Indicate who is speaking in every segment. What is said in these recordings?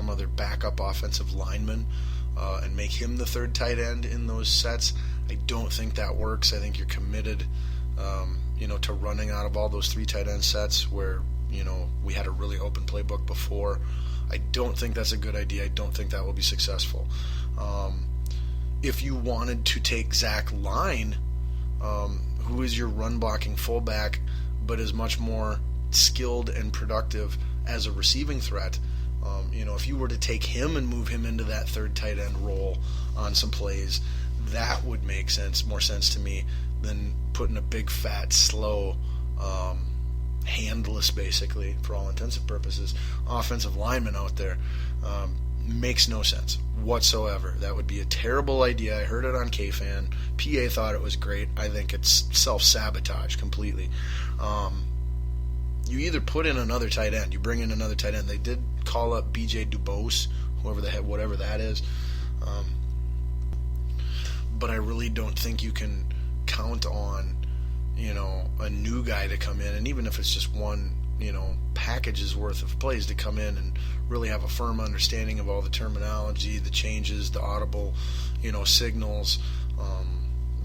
Speaker 1: some other backup offensive lineman and make him the third tight end in those sets. I don't think that works. I think you're committed, to running out of all those three tight end sets where, we had a really open playbook before. I don't think that's a good idea. I don't think that will be successful. If you wanted to take Zach Line, who is your run-blocking fullback, but is much more skilled and productive as a receiving threat, if you were to take him and move him into that third tight end role on some plays, that would make more sense to me than putting a big, fat, slow, handless, basically, for all intents and purposes, offensive lineman out there. Makes no sense whatsoever. That would be a terrible idea. I heard it on KFan. PA thought it was great. I think it's self-sabotage completely. You either put in another tight end, you bring in another tight end. They did call up BJ Dubose, whatever that is. But I really don't think you can count on, a new guy to come in, and even if it's just one, package's worth of plays to come in and really have a firm understanding of all the terminology, the changes, the audible, signals,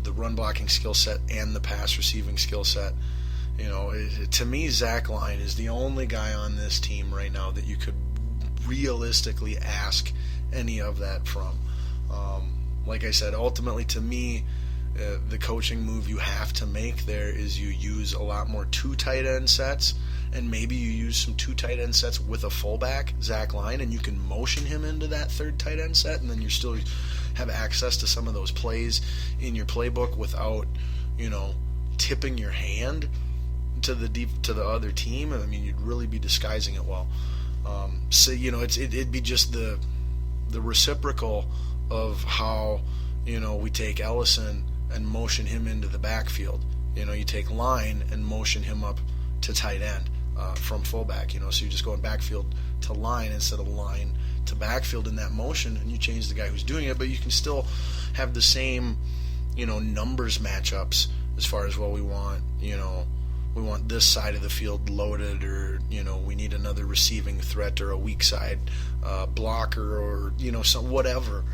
Speaker 1: the run blocking skill set and the pass receiving skill set. To me, Zach Line is the only guy on this team right now that you could realistically ask any of that from. Like I said, ultimately, to me, the coaching move you have to make there is you use a lot more two tight end sets, and maybe you use some two tight end sets with a fullback, Zach Line, and you can motion him into that third tight end set, and then you still have access to some of those plays in your playbook without, tipping your hand to the other team. I mean, you'd really be disguising it well. It'd be just the reciprocal of how, we take Ellison and motion him into the backfield. You take Line and motion him up to tight end from fullback. So you're just going backfield to line instead of line to backfield in that motion, and you change the guy who's doing it, but you can still have the same, numbers matchups as far as, well, we want this side of the field loaded, or, we need another receiving threat or a weak side blocker, or, whatever.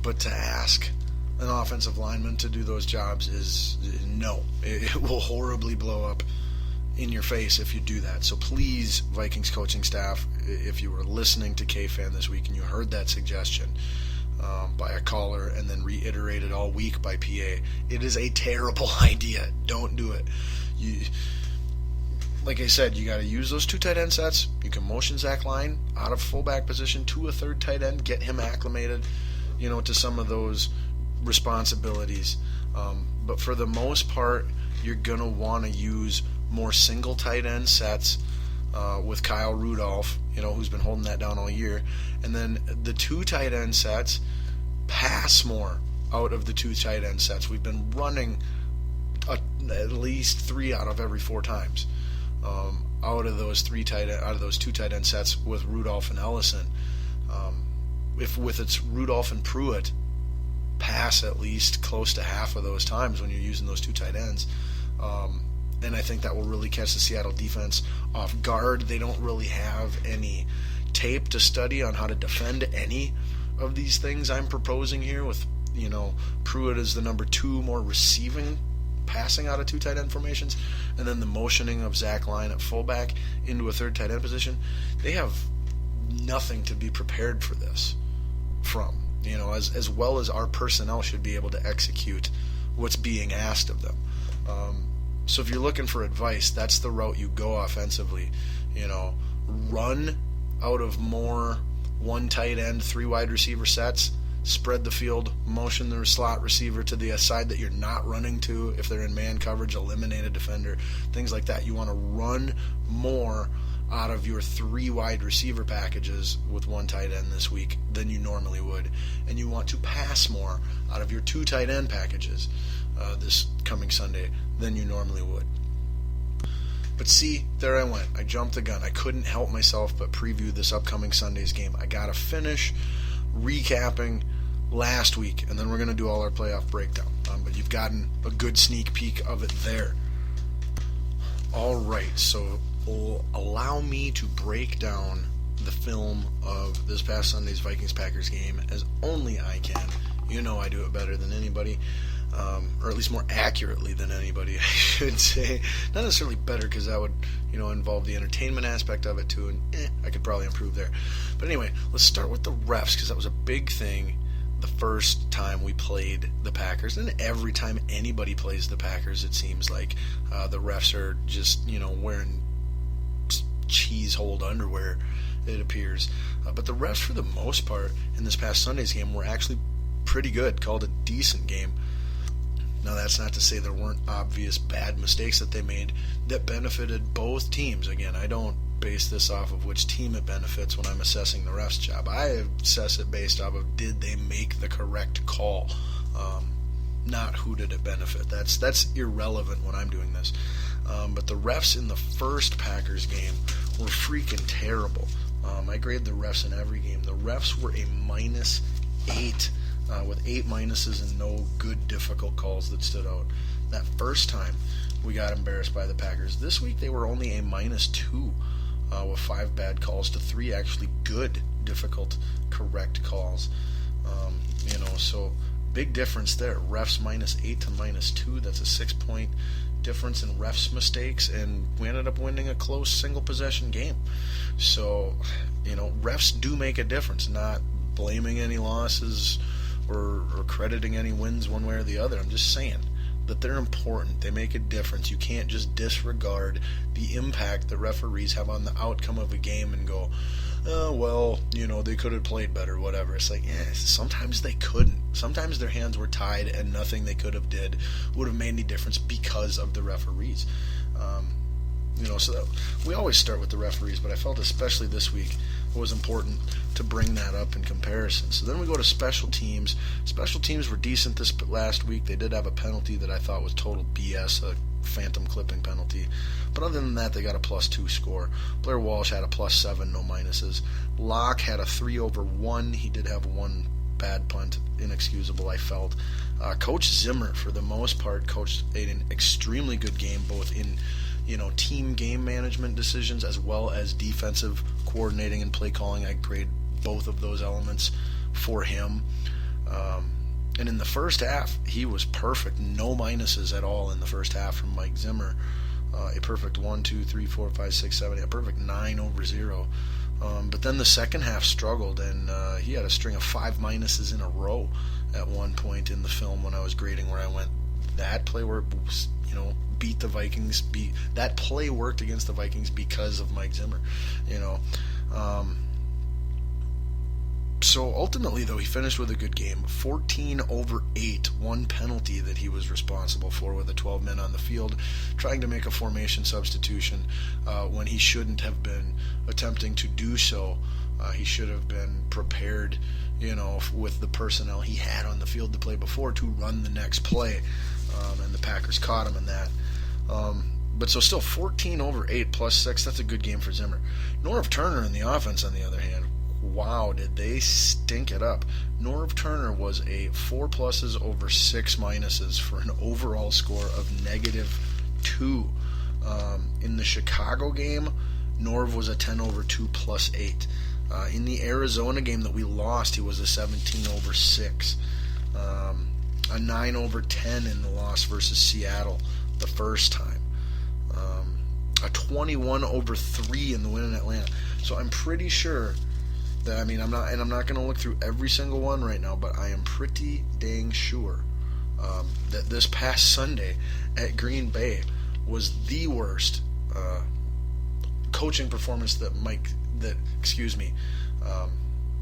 Speaker 1: But to ask an offensive lineman to do those jobs is no. It will horribly blow up in your face if you do that. So please, Vikings coaching staff, if you were listening to KFan this week and you heard that suggestion by a caller and then reiterated all week by PA, it is a terrible idea. Don't do it. Like I said, you got to use those two tight end sets. You can motion Zach Line out of fullback position to a third tight end, get him acclimated, to some of those responsibilities. But for the most part, you're going to want to use more single tight end sets with Kyle Rudolph, who's been holding that down all year. And then the two tight end sets, pass more out of the two tight end sets. We've been running at least 3 out of every 4 times out of those two tight end sets with Rudolph and Ellison. If with its Rudolph and Pruitt, pass at least close to half of those times when you're using those two tight ends. And I think that will really catch the Seattle defense off guard. They don't really have any tape to study on how to defend any of these things I'm proposing here, with, Pruitt as the number 2 more receiving, passing out of two tight end formations, and then the motioning of Zach Line at fullback into a third tight end position. They have nothing to be prepared for this from, as well as our personnel should be able to execute what's being asked of them. So if you're looking for advice, that's the route you go offensively. Run out of more 1 tight end, 3 wide receiver sets, spread the field, motion the slot receiver to the side that you're not running to. If they're in man coverage, eliminate a defender, things like that. You want to run more out of your 3 wide receiver packages with 1 tight end this week than you normally would. And you want to pass more out of your 2 tight end packages this coming Sunday than you normally would. But see, there I went. I jumped the gun. I couldn't help myself but preview this upcoming Sunday's game. I got to finish recapping last week, and then we're going to do all our playoff breakdown. But you've gotten a good sneak peek of it there. All right, so allow me to break down the film of this past Sunday's Vikings-Packers game as only I can. You know I do it better than anybody, or at least more accurately than anybody, I should say. Not necessarily better, because that would, involve the entertainment aspect of it too, and I could probably improve there. But anyway, let's start with the refs, because that was a big thing the first time we played the Packers, and every time anybody plays the Packers, it seems like the refs are just, wearing cheese-holed underwear, it appears. But the refs, for the most part, in this past Sunday's game, were actually pretty good, called a decent game. Now, that's not to say there weren't obvious bad mistakes that they made that benefited both teams. Again, I don't base this off of which team it benefits when I'm assessing the ref's job. I assess it based off of, did they make the correct call, not who did it benefit. That's irrelevant when I'm doing this. But the refs in the first Packers game were freaking terrible. I grade the refs in every game. The refs were a -8, with 8 minuses and no good difficult calls that stood out. That first time we got embarrassed by the Packers. This week they were only a -2, with 5 bad calls to 3 actually good, difficult, correct calls. So big difference there. Refs -8 to -2. That's a 6-point difference in refs mistakes, and we ended up winning a close single possession game. So, refs do make a difference. Not blaming any losses or crediting any wins one way or the other. I'm just saying that they're important. They make a difference. You can't just disregard the impact the referees have on the outcome of a game and go, oh, well, they could have played better, whatever. It's like, sometimes they couldn't. Sometimes their hands were tied and nothing they could have did would have made any difference because of the referees. So that, we always start with the referees, but I felt especially this week it was important to bring that up in comparison. So then we go to special teams. Special teams were decent this last week. They did have a penalty that I thought was total BS, a phantom clipping penalty. But other than that, they got a +2 score. Blair Walsh had a +7, no minuses. Locke had a 3/1. He did have one bad punt, inexcusable, I felt. Coach Zimmer, for the most part, coached an extremely good game, both in team game management decisions as well as defensive coordinating and play calling. I grade both of those elements for him. And in the first half, he was perfect. No minuses at all in the first half from Mike Zimmer. A perfect 1, 2, 3, 4, 5, 6, 7, a perfect 9/0. But then the second half struggled, and he had a string of 5 minuses in a row at one point in the film when I was grading, where I went, that play work, beat the Vikings. That play worked against the Vikings because of Mike Zimmer. So ultimately, though, he finished with a good game. 14/8, one penalty that he was responsible for with the 12 men on the field, trying to make a formation substitution when he shouldn't have been attempting to do so. He should have been prepared, with the personnel he had on the field to play before to run the next play, and the Packers caught him in that. But so still 14/8 +6, that's a good game for Zimmer. Norv Turner in the offense, on the other hand, wow, did they stink it up. Norv Turner was a 4 pluses over 6 minuses for an overall score of -2. In the Chicago game, Norv was a 10/2 +8. In the Arizona game that we lost, he was a 17/6. A 9/10 in the loss versus Seattle the first time. A 21/3 in the win in Atlanta. So I'm pretty sure that, I'm not going to look through every single one right now, but I am pretty dang sure that this past Sunday at Green Bay was the worst coaching performance that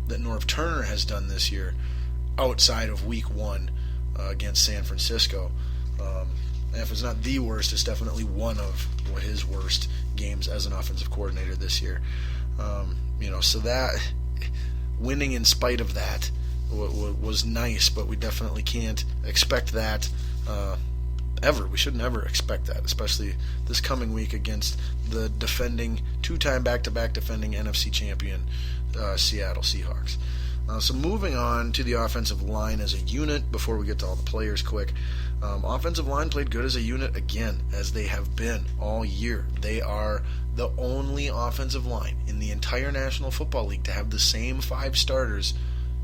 Speaker 1: Norv Turner has done this year, outside of Week 1 against San Francisco. And if it's not the worst, it's definitely one of his worst games as an offensive coordinator this year. So that winning in spite of that was nice, but we definitely can't expect that ever. We should never expect that, especially this coming week against the defending, 2-time back-to-back defending NFC champion Seattle Seahawks. So moving on to the offensive line as a unit, before we get to all the players quick, Offensive line played good as a unit again, as they have been all year. They are the only offensive line in the entire National Football League to have the same 5 starters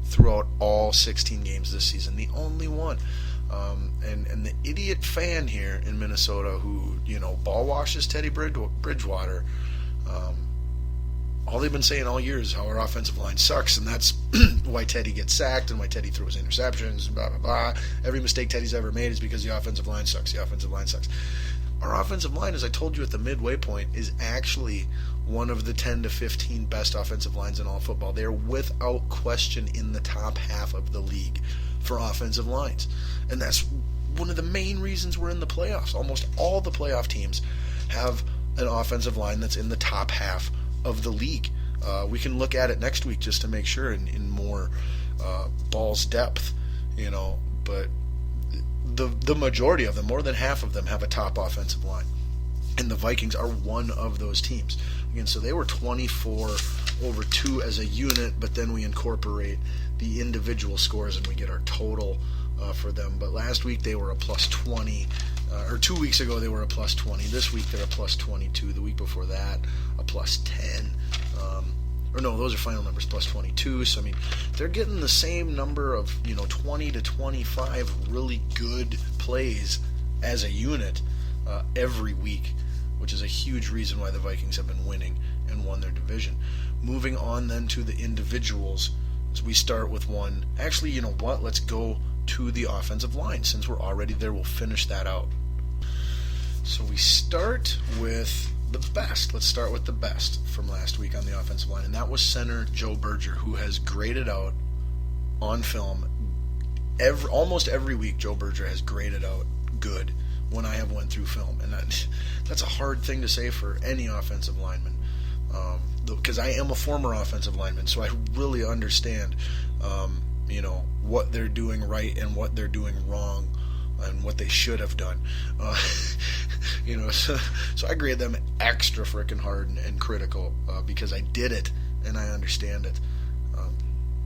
Speaker 1: throughout all 16 games this season. The only one. And the idiot fan here in Minnesota who, ball washes Teddy Bridgewater, all they've been saying all year is how our offensive line sucks, and that's why Teddy gets sacked and why Teddy throws interceptions and blah, blah, blah. Every mistake Teddy's ever made is because the offensive line sucks. The offensive line sucks. Our offensive line, as I told you at the midway point, is actually one of the 10 to 15 best offensive lines in all football. They're without question in the top half of the league for offensive lines. And that's one of the main reasons we're in the playoffs. Almost all the playoff teams have an offensive line that's in the top half of the league. We can look at it next week just to make sure in more balls depth, but the majority of them, more than half of them, have a top offensive line. And the Vikings are one of those teams. Again, so they were 24/2 as a unit, but then we incorporate the individual scores and we get our total for them. But last week they were a plus 20, or 2 weeks ago they were a plus 20. This week they're a plus 22. The week before that, a plus 10. Or no, those are final numbers, plus 22. So, they're getting the same number of, 20 to 25 really good plays as a unit every week, which is a huge reason why the Vikings have been winning and won their division. Moving on then to the individuals, as we start with one. Actually, you know what? Let's go to the offensive line. Since we're already there, we'll finish that out. So we start with the best. Let's start with the best from last week on the offensive line, and that was center Joe Berger, who has graded out on film. Almost every week, Joe Berger has graded out good when I have went through film, and that's a hard thing to say for any offensive lineman, because I am a former offensive lineman, so I really understand, what they're doing right and what they're doing wrong, and what they should have done. So I grade them extra freaking hard and critical because I did it and I understand it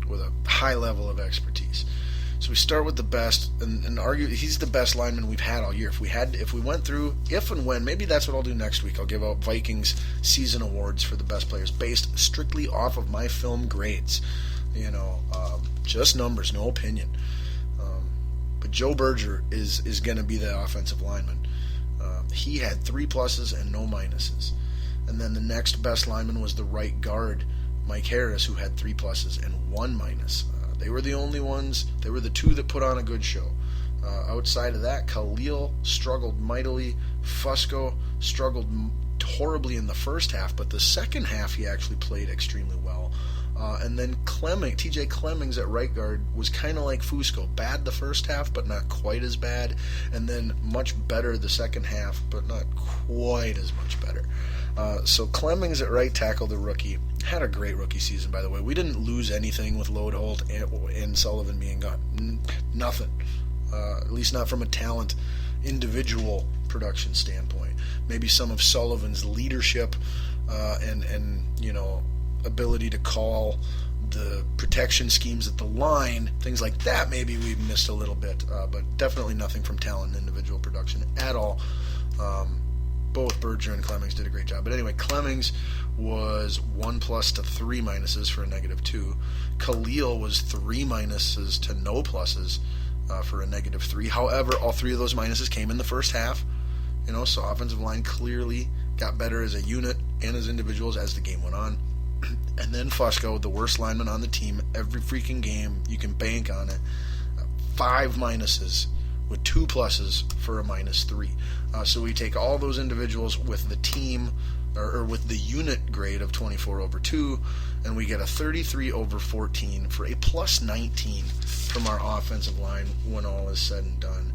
Speaker 1: with a high level of expertise. So we start with the best, and argue he's the best lineman we've had all year. If we went through, if and when, maybe that's what I'll do next week. I'll give out Vikings season awards for the best players based strictly off of my film grades. Just numbers, no opinion. But Joe Berger is going to be the offensive lineman. He had 3 pluses and no minuses. And then the next best lineman was the right guard, Mike Harris, who had 3 pluses and 1 minus. They were the only ones. They were the 2 that put on a good show. Outside of that, Khalil struggled mightily. Fusco struggled horribly in the first half, but the second half he actually played extremely well. And then TJ Clemmings at right guard was kind of like Fusco. Bad the first half, but not quite as bad. And then much better the second half, but not quite as much better. So Clemmings at right tackle, the rookie, had a great rookie season, by the way. We didn't lose anything with Lodeholt and Sullivan being gone. Nothing. At least not from a talent, individual production standpoint. Maybe some of Sullivan's leadership and ability to call the protection schemes at the line, things like that, maybe we missed a little bit, but definitely nothing from talent and individual production at all. Both Berger and Clemmings did a great job. But anyway, Clemmings was 1 plus to 3 minuses for a -2. Khalil was 3 minuses to no pluses for a -3. However, all 3 of those minuses came in the first half. So offensive line clearly got better as a unit and as individuals as the game went on. And then Fusco, the worst lineman on the team, every freaking game, you can bank on it. 5 minuses with 2 pluses for a -3. So we take all those individuals with the team, or with the unit grade of 24/2, and we get a 33/14 for a +19 from our offensive line when all is said and done.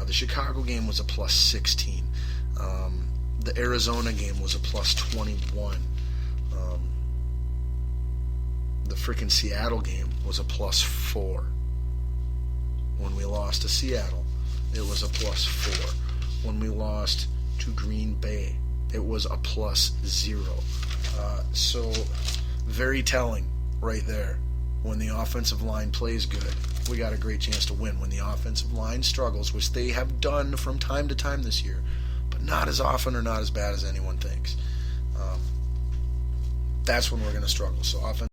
Speaker 1: The Chicago game was a +16. The Arizona game was a +21. The freaking Seattle game was a +4. When we lost to Seattle, it was a +4. When we lost to Green Bay, it was a +0. So very telling right there. When the offensive line plays good, we got a great chance to win. When the offensive line struggles, which they have done from time to time this year, but not as often or not as bad as anyone thinks, that's when we're going to struggle. So offense.